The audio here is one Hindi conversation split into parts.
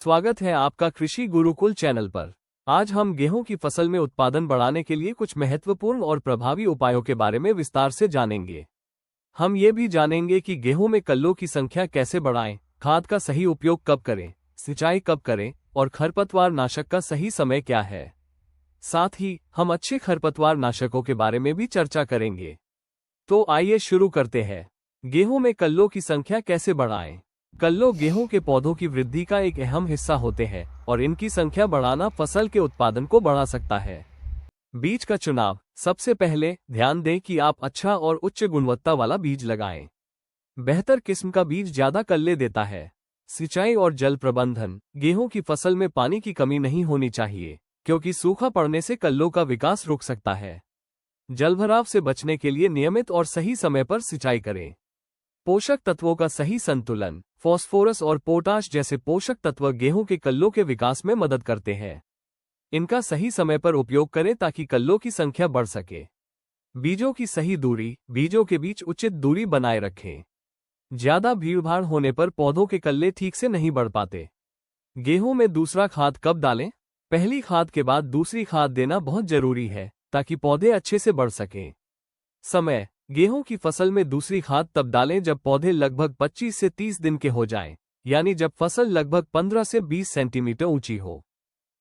स्वागत है आपका कृषि गुरुकुल चैनल पर। आज हम गेहूं की फसल में उत्पादन बढ़ाने के लिए कुछ महत्वपूर्ण और प्रभावी उपायों के बारे में विस्तार से जानेंगे। हम ये भी जानेंगे कि गेहूं में कल्लों की संख्या कैसे बढ़ाएं, खाद का सही उपयोग कब करें, सिंचाई कब करें और खरपतवार नाशक का सही समय क्या है। साथ ही हम अच्छे खरपतवार नाशकों के बारे में भी चर्चा करेंगे। तो आइए शुरू करते हैं। गेहूं में कल्लों की संख्या कैसे बढ़ाएं। कल्लों गेहूं के पौधों की वृद्धि का एक अहम हिस्सा होते हैं और इनकी संख्या बढ़ाना फसल के उत्पादन को बढ़ा सकता है। बीज का चुनाव। सबसे पहले ध्यान दें कि आप अच्छा और उच्च गुणवत्ता वाला बीज लगाएं। बेहतर किस्म का बीज ज्यादा कल्ले देता है। सिंचाई और जल प्रबंधन। गेहूं की फसल में पानी की कमी नहीं होनी चाहिए, क्योंकि सूखा पड़ने से कल्लों का विकास रुक सकता है। जलभराव से बचने के लिए नियमित और सही समय पर सिंचाई करें। पोषक तत्वों का सही संतुलन। फास्फोरस और पोटाश जैसे पोषक तत्व गेहूं के कल्लों के विकास में मदद करते हैं। इनका सही समय पर उपयोग करें ताकि कल्लों की संख्या बढ़ सके। बीजों की सही दूरी। बीजों के बीच उचित दूरी बनाए रखें। ज्यादा भीड़भाड़ होने पर पौधों के कल्ले ठीक से नहीं बढ़ पाते। गेहूं में दूसरा खाद कब डालें। पहली खाद के बाद दूसरी खाद देना बहुत जरूरी है ताकि पौधे अच्छे से बढ़ सकें। समय। गेहूं की फसल में दूसरी खाद तब डालें जब पौधे लगभग 25 से 30 दिन के हो जाएं, यानी जब फसल लगभग 15 से 20 सेंटीमीटर ऊंची हो।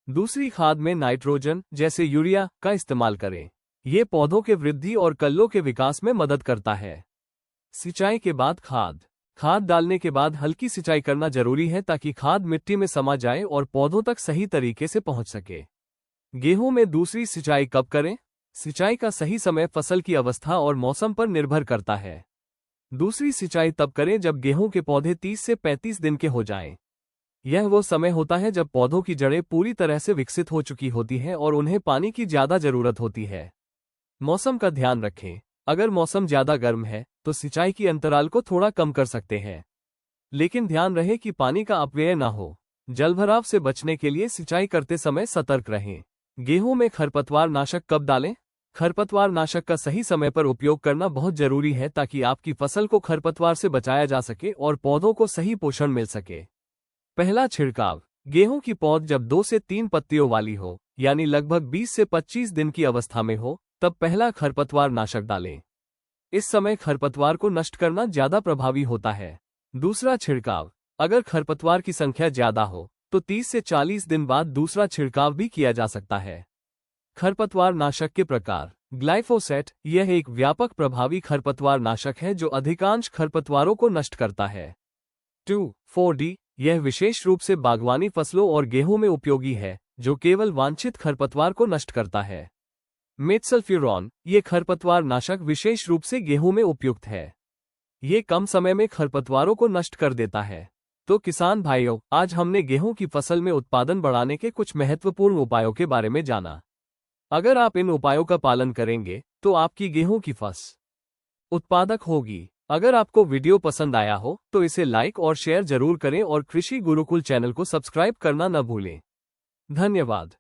दूसरी खाद में नाइट्रोजन जैसे यूरिया का इस्तेमाल करें। ये पौधों के वृद्धि और कल्लों के विकास में मदद करता है। सिंचाई के बाद खाद। खाद डालने के बाद हल्की सिंचाई करना जरूरी है ताकि खाद मिट्टी में समा जाए और पौधों तक सही तरीके से पहुंच सके। गेहूं में दूसरी सिंचाई कब करें। सिंचाई का सही समय फसल की अवस्था और मौसम पर निर्भर करता है। दूसरी सिंचाई तब करें जब गेहूं के पौधे 30 से 35 दिन के हो जाएं। यह वो समय होता है जब पौधों की जड़ें पूरी तरह से विकसित हो चुकी होती हैं और उन्हें पानी की ज्यादा जरूरत होती है। मौसम का ध्यान रखें। अगर मौसम ज्यादा गर्म है तो सिंचाई की अंतराल को थोड़ा कम कर सकते हैं, लेकिन ध्यान रहे कि पानी का अपव्यय न हो। जलभराव से बचने के लिए सिंचाई करते समय सतर्क रहें। गेहूं में खरपतवार नाशक कब डालें। खरपतवार नाशक का सही समय पर उपयोग करना बहुत जरूरी है ताकि आपकी फसल को खरपतवार से बचाया जा सके और पौधों को सही पोषण मिल सके। पहला छिड़काव। गेहूं की पौध जब 2 से 3 पत्तियों वाली हो, यानी लगभग 20 से 25 दिन की अवस्था में हो, तब पहला खरपतवार नाशक डालें। इस समय खरपतवार को नष्ट करना ज्यादा प्रभावी होता है। दूसरा छिड़काव। अगर खरपतवार की संख्या ज्यादा हो तो 30 से 40 दिन बाद दूसरा छिड़काव भी किया जा सकता है। खरपतवार नाशक के प्रकार। ग्लाइफोसेट। यह एक व्यापक प्रभावी खरपतवार नाशक है जो अधिकांश खरपतवारों को नष्ट करता है। 2,4-D। यह विशेष रूप से बागवानी फसलों और गेहूं में उपयोगी है, जो केवल वांछित खरपतवार को नष्ट करता है। मेटसल्फ्यूरॉन। ये खरपतवार नाशक विशेष रूप से गेहूं में उपयुक्त है। ये कम समय में खरपतवारों को नष्ट कर देता है। तो किसान भाइयों, आज हमने गेहूं की फसल में उत्पादन बढ़ाने के कुछ महत्वपूर्ण उपायों के बारे में जाना। अगर आप इन उपायों का पालन करेंगे तो आपकी गेहूं की फसल उत्पादक होगी। अगर आपको वीडियो पसंद आया हो तो इसे लाइक और शेयर जरूर करें और कृषि गुरुकुल चैनल को सब्सक्राइब करना न भूलें। धन्यवाद।